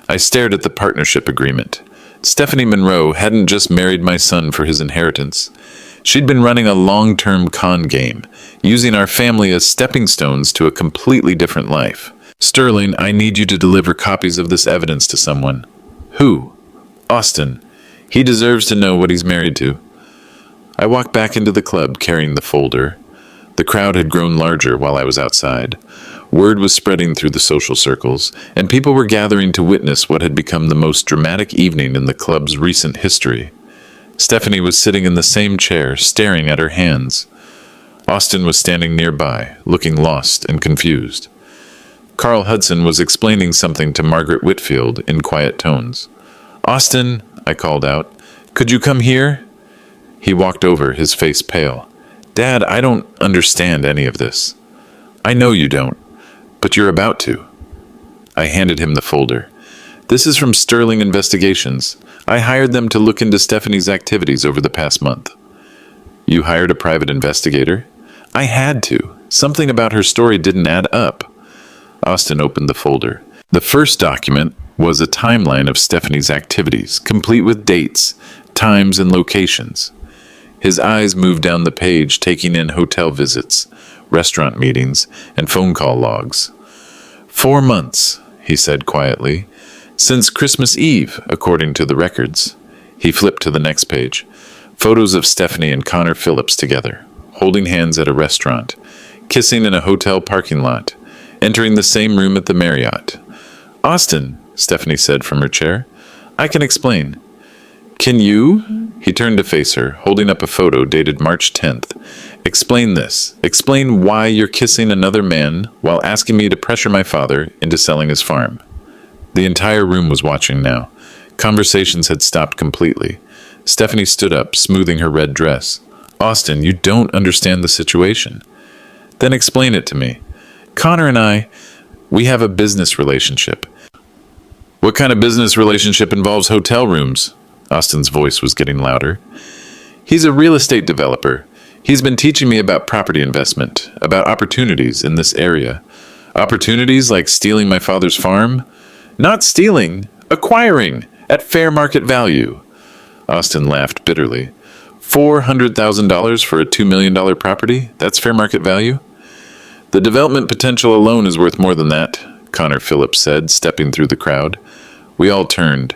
I stared at the partnership agreement. Stephanie Monroe hadn't just married my son for his inheritance. She'd been running a long-term con game, using our family as stepping stones to a completely different life. Sterling, I need you to deliver copies of this evidence to someone. Who? Austin. He deserves to know what he's married to. I walked back into the club carrying the folder. The crowd had grown larger while I was outside. Word was spreading through the social circles, and people were gathering to witness what had become the most dramatic evening in the club's recent history. Stephanie was sitting in the same chair, staring at her hands. Austin was standing nearby, looking lost and confused. Carl Hudson was explaining something to Margaret Whitfield in quiet tones. "Austin," I called out, "could you come here?" He walked over, his face pale. "Dad, I don't understand any of this." "I know you don't, but you're about to." I handed him the folder. "This is from Sterling Investigations. I hired them to look into Stephanie's activities over the past month." "You hired a private investigator?" "I had to. Something about her story didn't add up." Austin opened the folder. The first document was a timeline of Stephanie's activities, complete with dates, times, and locations. His eyes moved down the page, taking in hotel visits, restaurant meetings, and phone call logs. 4 months, he said quietly. Since Christmas Eve, according to the records. He flipped to the next page. Photos of Stephanie and Connor Phillips together, holding hands at a restaurant, kissing in a hotel parking lot, entering the same room at the Marriott. "Austin," Stephanie said from her chair, "I can explain." "Can you?" He turned to face her, holding up a photo dated March 10th. "Explain this. Explain why you're kissing another man while asking me to pressure my father into selling his farm." The entire room was watching now. Conversations had stopped completely. Stephanie stood up, smoothing her red dress. "Austin, you don't understand the situation." "Then explain it to me." "Connor and we have a business relationship." "What kind of business relationship involves hotel rooms?" Austin's voice was getting louder. "He's a real estate developer. He's been teaching me about property investment, about opportunities in this area. Opportunities like stealing my father's farm? Not stealing, acquiring, at fair market value." Austin laughed bitterly. $400,000 for a $2 million property? That's fair market value? "The development potential alone is worth more than that," Connor Phillips said, stepping through the crowd. We all turned.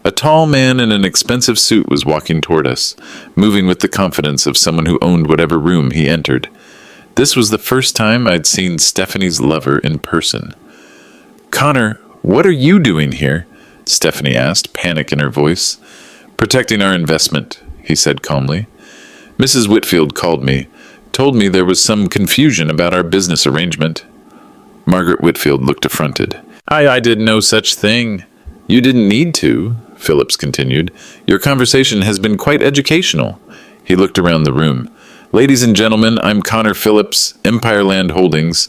A tall man in an expensive suit was walking toward us, moving with the confidence of someone who owned whatever room he entered. This was the first time I'd seen Stephanie's lover in person. "Connor, what are you doing here?" Stephanie asked, panic in her voice. "Protecting our investment," he said calmly. "Mrs. Whitfield called me, told me there was some confusion about our business arrangement." Margaret Whitfield looked affronted. I did no such thing." "You didn't need to," Phillips continued. "Your conversation has been quite educational." He looked around the room. "Ladies and gentlemen, I'm Connor Phillips, Empire Land Holdings.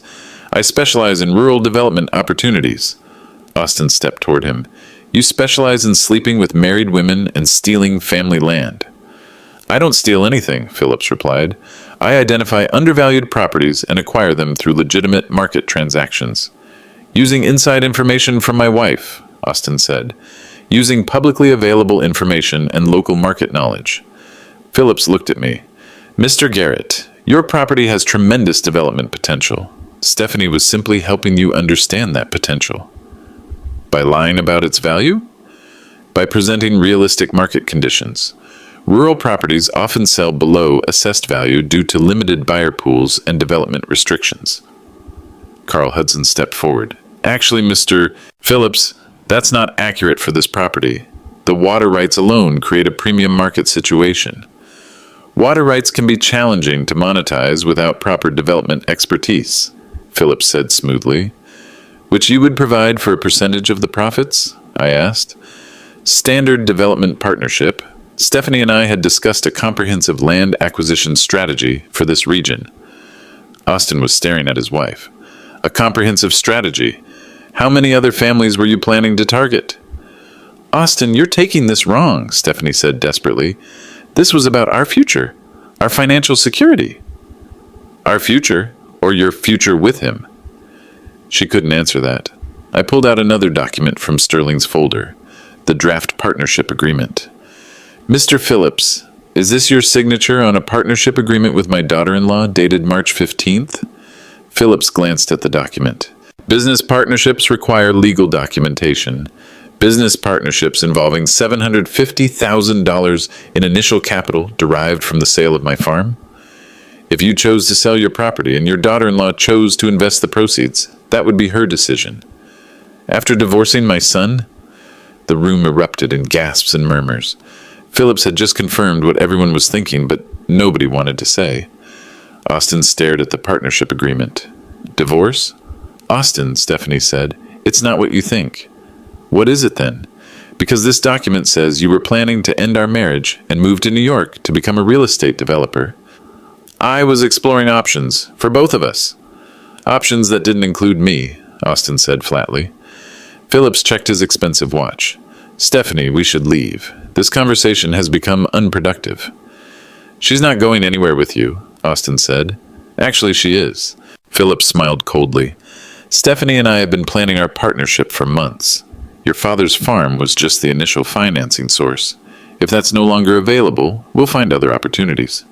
I specialize in rural development opportunities." Austin stepped toward him. "You specialize in sleeping with married women and stealing family land." "I don't steal anything," Phillips replied. "I identify undervalued properties and acquire them through legitimate market transactions." "Using inside information from my wife," Austin said. "Using publicly available information and local market knowledge." Phillips looked at me. "Mr. Garrett, your property has tremendous development potential. Stephanie was simply helping you understand that potential." "By lying about its value?" "By presenting realistic market conditions. Rural properties often sell below assessed value due to limited buyer pools and development restrictions." Carl Hudson stepped forward. "Actually, Mr. Phillips, that's not accurate for this property. The water rights alone create a premium market situation. Water rights can be challenging to monetize without proper development expertise," Phillips said smoothly. Which you would provide for a percentage of the profits? I asked. Standard development partnership. Stephanie and I had discussed a comprehensive land acquisition strategy for this region. Austin was staring at his wife. A comprehensive strategy? How many other families were you planning to target? Austin, you're taking this wrong, Stephanie said desperately. This was about our future, our financial security. Our future, or your future with him? She couldn't answer that. I pulled out another document from Sterling's folder, the draft partnership agreement. Mr. Phillips, is this your signature on a partnership agreement with my daughter-in-law dated March 15th? Phillips glanced at the document. Business partnerships require legal documentation. Business partnerships involving $750,000 in initial capital derived from the sale of my farm? If you chose to sell your property and your daughter-in-law chose to invest the proceeds, that would be her decision. After divorcing my son? The room erupted in gasps and murmurs. Phillips had just confirmed what everyone was thinking, but nobody wanted to say. Austin stared at the partnership agreement. Divorce? Austin, Stephanie said, it's not what you think. What is it then? Because this document says you were planning to end our marriage and move to New York to become a real estate developer. I was exploring options for both of us. Options that didn't include me, Austin said flatly. Phillips checked his expensive watch. Stephanie, we should leave. This conversation has become unproductive. She's not going anywhere with you, Austin said. Actually, she is. Phillips smiled coldly. Stephanie and I have been planning our partnership for months. Your father's farm was just the initial financing source. If that's no longer available, we'll find other opportunities.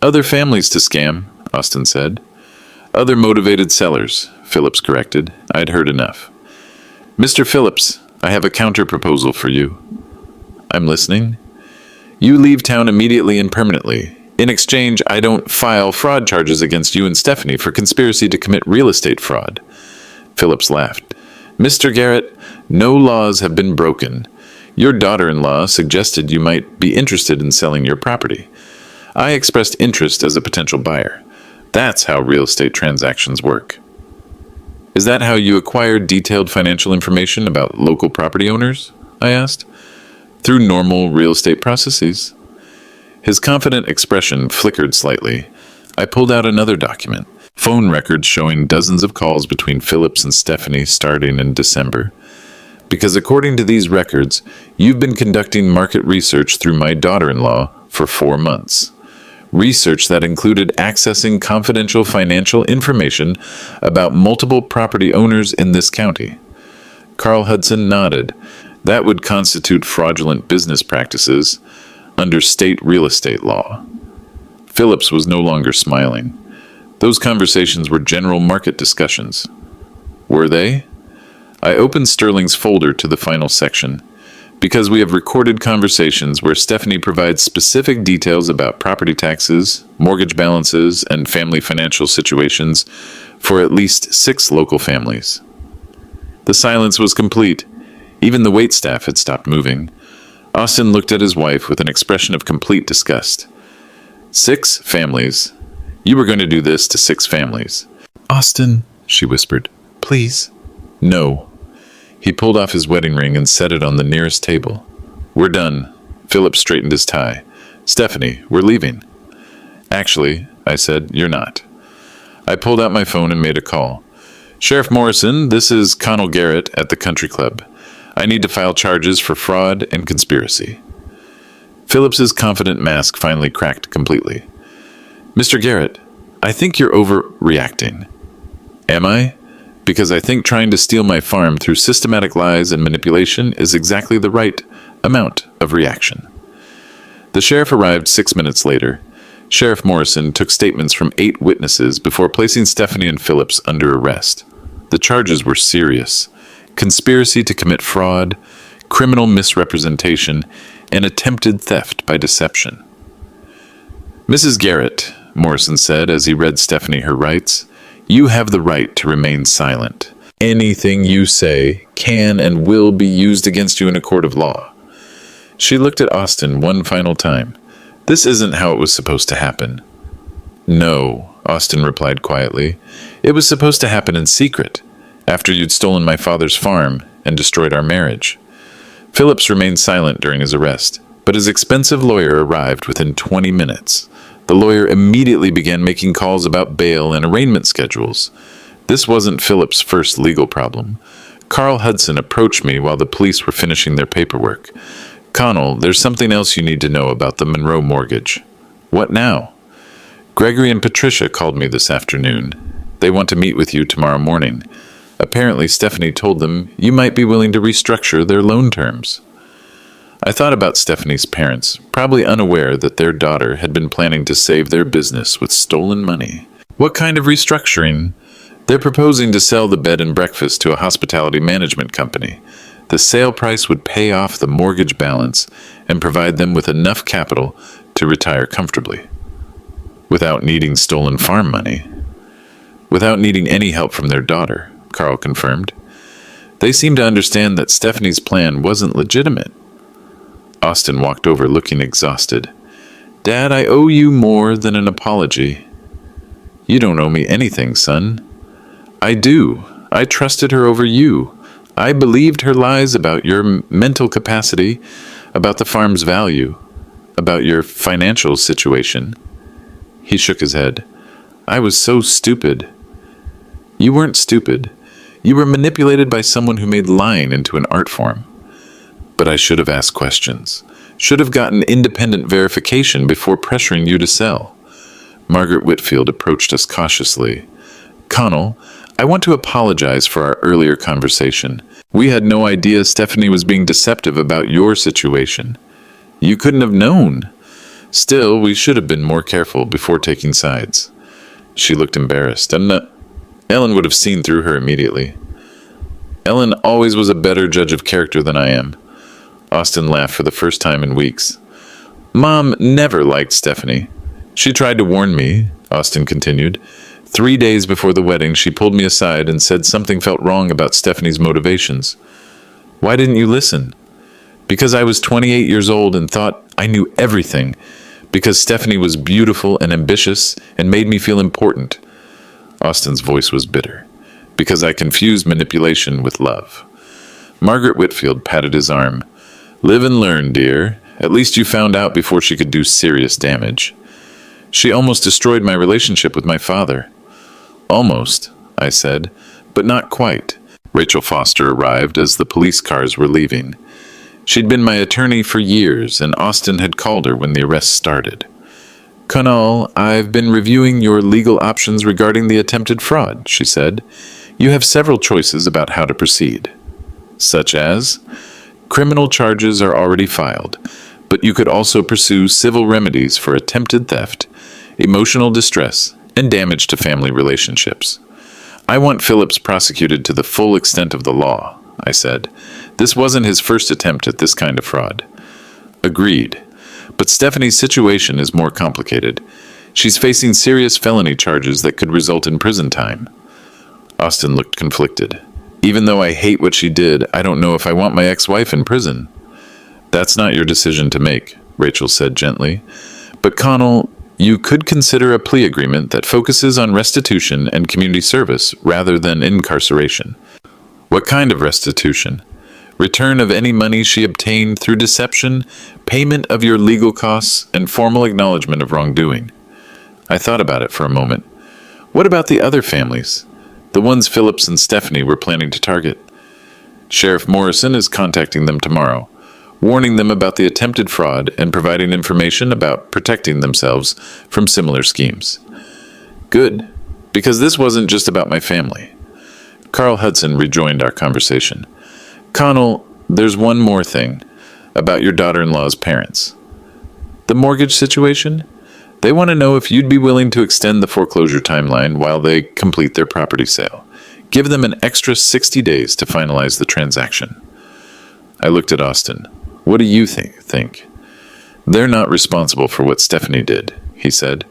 Other families to scam, Austin said. Other motivated sellers, Phillips corrected. I'd heard enough. Mr. Phillips, I have a counter-proposal for you. I'm listening. You leave town immediately and permanently. In exchange, I don't file fraud charges against you and Stephanie for conspiracy to commit real estate fraud. Phillips laughed. Mr. Garrett, no laws have been broken. Your daughter-in-law suggested you might be interested in selling your property. I expressed interest as a potential buyer. That's how real estate transactions work. Is that how you acquired detailed financial information about local property owners? I asked. Through normal real estate processes. His confident expression flickered slightly. I pulled out another document, phone records showing dozens of calls between Phillips and Stephanie starting in December. Because according to these records, you've been conducting market research through my daughter-in-law for 4 months. Research that included accessing confidential financial information about multiple property owners in this county. Carl Hudson nodded. That would constitute fraudulent business practices under state real estate law. Phillips was no longer smiling. Those conversations were general market discussions. Were they? I opened Sterling's folder to the final section. Because we have recorded conversations where Stephanie provides specific details about property taxes, mortgage balances, and family financial situations for at least 6 local families. The silence was complete. Even the waitstaff had stopped moving. Austin looked at his wife with an expression of complete disgust. 6 families. You were going to do this to 6 families. Austin, she whispered, please. No. He pulled off his wedding ring and set it on the nearest table. We're done. Philip straightened his tie. Stephanie, we're leaving. Actually, I said, you're not. I pulled out my phone and made a call. Sheriff Morrison, this is Connell Garrett at the country club. I need to file charges for fraud and conspiracy. Phillips's confident mask finally cracked completely. Mr. Garrett, I think you're overreacting. Am I? Because I think trying to steal my farm through systematic lies and manipulation is exactly the right amount of reaction. The sheriff arrived 6 minutes later. Sheriff Morrison took statements from 8 witnesses before placing Stephanie and Phillips under arrest. The charges were serious: conspiracy to commit fraud, criminal misrepresentation, and attempted theft by deception. Mrs. Garrett, Morrison said as he read Stephanie her rights, you have the right to remain silent. Anything you say can and will be used against you in a court of law. She looked at Austin one final time. This isn't how it was supposed to happen. No, Austin replied quietly. It was supposed to happen in secret, after you'd stolen my father's farm and destroyed our marriage. Phillips remained silent during his arrest, but his expensive lawyer arrived within 20 minutes. The lawyer immediately began making calls about bail and arraignment schedules. This wasn't Phillips' first legal problem. Carl Hudson approached me while the police were finishing their paperwork. "Connell, there's something else you need to know about the Monroe mortgage." "What now?" "Gregory and Patricia called me this afternoon. They want to meet with you tomorrow morning. Apparently, Stephanie told them you might be willing to restructure their loan terms." I thought about Stephanie's parents, probably unaware that their daughter had been planning to save their business with stolen money. "What kind of restructuring?" "They're proposing to sell the bed and breakfast to a hospitality management company. The sale price would pay off the mortgage balance and provide them with enough capital to retire comfortably. Without needing stolen farm money. Without needing any help from their daughter," Carl confirmed. "They seem to understand that Stephanie's plan wasn't legitimate." Austin walked over looking exhausted. "Dad, I owe you more than an apology." "You don't owe me anything, son." "I do. I trusted her over you. I believed her lies about your mental capacity, about the farm's value, about your financial situation." He shook his head. "I was so stupid." "You weren't stupid. You were manipulated by someone who made lying into an art form." "But I should have asked questions. Should have gotten independent verification before pressuring you to sell." Margaret Whitfield approached us cautiously. "Connell, I want to apologize for our earlier conversation. We had no idea Stephanie was being deceptive about your situation. You couldn't have known. Still, we should have been more careful before taking sides." She looked embarrassed, and Ellen would have seen through her immediately. "Ellen always was a better judge of character than I am." Austin laughed for the first time in weeks. "Mom never liked Stephanie. She tried to warn me," Austin continued. 3 days before the wedding, she pulled me aside and said something felt wrong about Stephanie's motivations. "Why didn't you listen?" "Because I was 28 years old and thought I knew everything. Because Stephanie was beautiful and ambitious and made me feel important." Austin's voice was bitter. "Because I confused manipulation with love." Margaret Whitfield patted his arm. "Live and learn, dear. At least you found out before she could do serious damage." "She almost destroyed my relationship with my father." "Almost," I said, "but not quite." Rachel Foster arrived as the police cars were leaving. She'd been my attorney for years, and Austin had called her when the arrest started. "Connell, I've been reviewing your legal options regarding the attempted fraud," she said. "You have several choices about how to proceed." "Such as?" "Criminal charges are already filed, but you could also pursue civil remedies for attempted theft, emotional distress, and damage to family relationships." "I want Phillips prosecuted to the full extent of the law," I said. "This wasn't his first attempt at this kind of fraud." "Agreed. But Stephanie's situation is more complicated. She's facing serious felony charges that could result in prison time." Austin looked conflicted. "Even though I hate what she did, I don't know if I want my ex-wife in prison." "That's not your decision to make," Rachel said gently. "But Connell, you could consider a plea agreement that focuses on restitution and community service rather than incarceration." "What kind of restitution?" "Return of any money she obtained through deception, payment of your legal costs, and formal acknowledgement of wrongdoing." I thought about it for a moment. "What about the other families? The ones Phillips and Stephanie were planning to target?" "Sheriff Morrison is contacting them tomorrow, warning them about the attempted fraud and providing information about protecting themselves from similar schemes." "Good, because this wasn't just about my family." Carl Hudson rejoined our conversation. "Connell, there's one more thing, about your daughter-in-law's parents." "The mortgage situation? They want to know if you'd be willing to extend the foreclosure timeline while they complete their property sale. Give them an extra 60 days to finalize the transaction." I looked at Austin. "What do you think?" "They're not responsible for what Stephanie did," he said.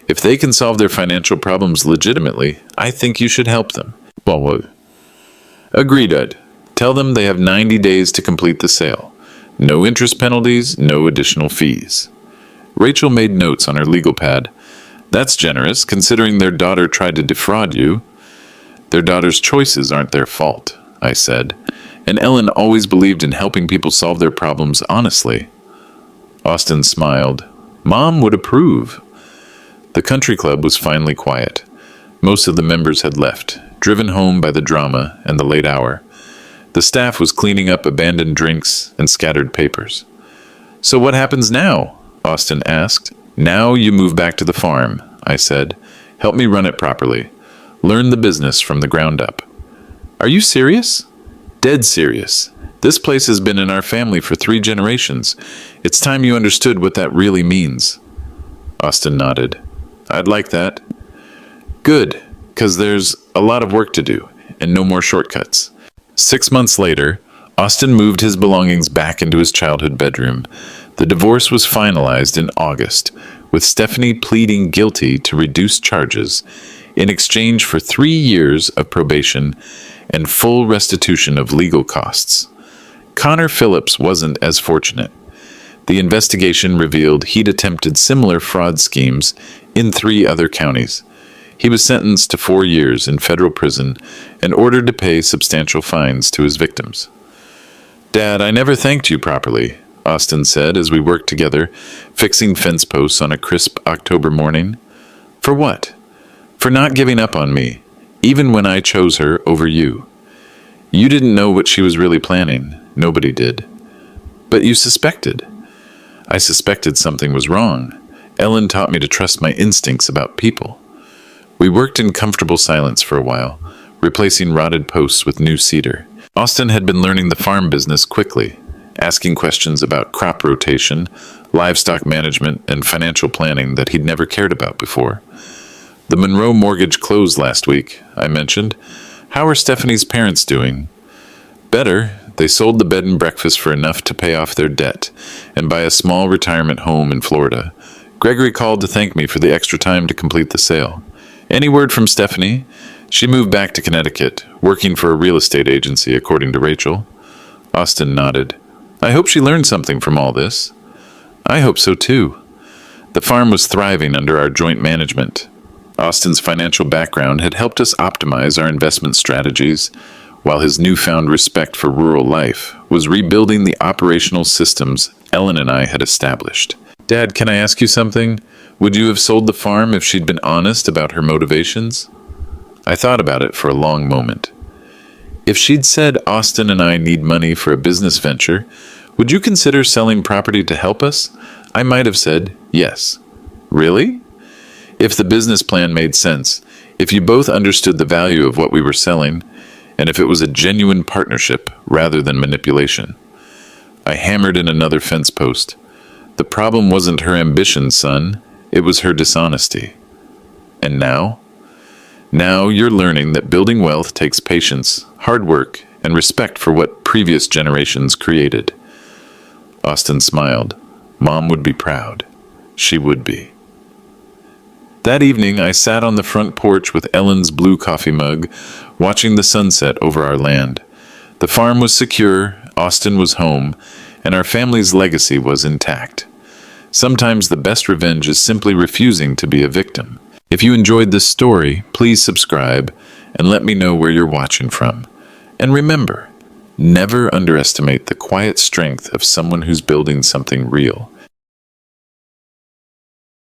"If they can solve their financial problems legitimately, I think you should help them." "Well, agreed, Ed. Tell them they have 90 days to complete the sale. No interest penalties, no additional fees." Rachel made notes on her legal pad. "That's generous, considering their daughter tried to defraud you." Their daughter's choices aren't their fault, I said, and Ellen always believed in helping people solve their problems honestly. Austin smiled. Mom would approve. The country club was finally quiet. Most of the members had left, driven home by the drama and the late hour. The staff was cleaning up abandoned drinks and scattered papers. So what happens now? Austin asked. Now you move back to the farm, I said. Help me run it properly. Learn the business from the ground up. Are you serious? Dead serious. This place has been in our family for 3 generations. It's time you understood what that really means. Austin nodded. I'd like that. Good, 'cause there's a lot of work to do, and no more shortcuts. 6 months later, Austin moved his belongings back into his childhood bedroom. The divorce was finalized in August, with Stephanie pleading guilty to reduced charges in exchange for 3 years of probation and full restitution of legal costs. Connor Phillips wasn't as fortunate. The investigation revealed he'd attempted similar fraud schemes in 3 other counties. He was sentenced to 4 years in federal prison and ordered to pay substantial fines to his victims. Dad, I never thanked you properly, Austin said as we worked together, fixing fence posts on a crisp October morning. For what? For not giving up on me, even when I chose her over you. You didn't know what she was really planning. Nobody did. But you suspected. I suspected something was wrong. Ellen taught me to trust my instincts about people. We worked in comfortable silence for a while, replacing rotted posts with new cedar. Austin had been learning the farm business quickly, asking questions about crop rotation, livestock management, and financial planning that he'd never cared about before. The Monroe mortgage closed last week, I mentioned. How are Stephanie's parents doing? Better. They sold the bed and breakfast for enough to pay off their debt and buy a small retirement home in Florida. Gregory called to thank me for the extra time to complete the sale. Any word from Stephanie? She moved back to Connecticut, working for a real estate agency, according to Rachel. Austin nodded. I hope she learned something from all this. I hope so too. The farm was thriving under our joint management. Austin's financial background had helped us optimize our investment strategies, while his newfound respect for rural life was rebuilding the operational systems Ellen and I had established. Dad, can I ask you something? Would you have sold the farm if she'd been honest about her motivations? I thought about it for a long moment. If she'd said Austin and I need money for a business venture, would you consider selling property to help us? I might have said yes. Really? If the business plan made sense, if you both understood the value of what we were selling, and if it was a genuine partnership rather than manipulation. I hammered in another fence post. The problem wasn't her ambition, son. It was her dishonesty. And now? Now you're learning that building wealth takes patience, hard work, and respect for what previous generations created. Austin smiled. Mom would be proud. She would be. That evening, I sat on the front porch with Ellen's blue coffee mug, watching the sunset over our land. The farm was secure, Austin was home, and our family's legacy was intact. Sometimes the best revenge is simply refusing to be a victim. If you enjoyed this story, please subscribe and let me know where you're watching from. And remember, never underestimate the quiet strength of someone who's building something real.